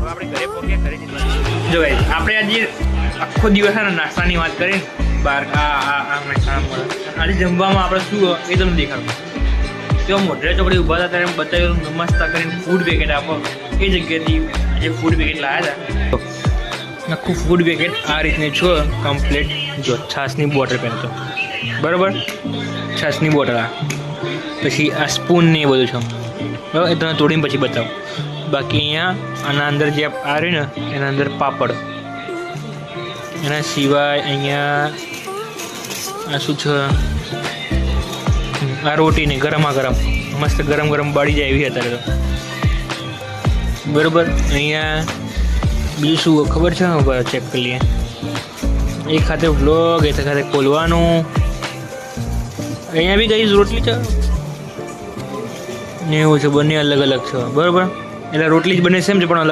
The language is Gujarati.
હવે આપણે ઘરે પહોંચ્યા, ઘરે જો ભાઈ આપણે આજે આખો દિવસ છે ને નાસ્તાની વાત કરીએ બહાર આજે જમવામાં આપણે શું એ તમને દેખાડું. તો મોઢેરા ચોકડી ઊભા હતા ત્યારે બતાવ્યું નમસ્તા કરીને ફૂડ પેકેટ આપો. એ જગ્યાએથી આજે ફૂડ પેકેટ લાવ્યા હતા. આખું ફૂડ પેકેટ આ રીતની છો કમ્પ્લીટ. જો છાશની બોટલ પહેરતો બરાબર, છાશની બોટલ આ પછી આ સ્પૂન ને એ બધું છે બરાબર. એ તમે તોડીને પછી બતાવો. બાકી અહીંયા આના અંદર જે આ રહી ને એના અંદર પાપડ. એના સિવાય અહીંયા આ શું છે, આ રોટી નહીં ગરમા ગરમ મસ્ત ગરમ ગરમ બાળી જાય એવી અત્યારે તો બરાબર. અહીંયા બીજું શું ખબર છે ચેક કરી લઈએ. એક ખાતે વ્લોગ, એક ખાતે ખોલવાનું. અહીંયા બી કઈ રોટલી છે ને એવું છે, બંને અલગ અલગ છે બરાબર. એટલે રોટલી જ બને સેમ છે પણ અલગ.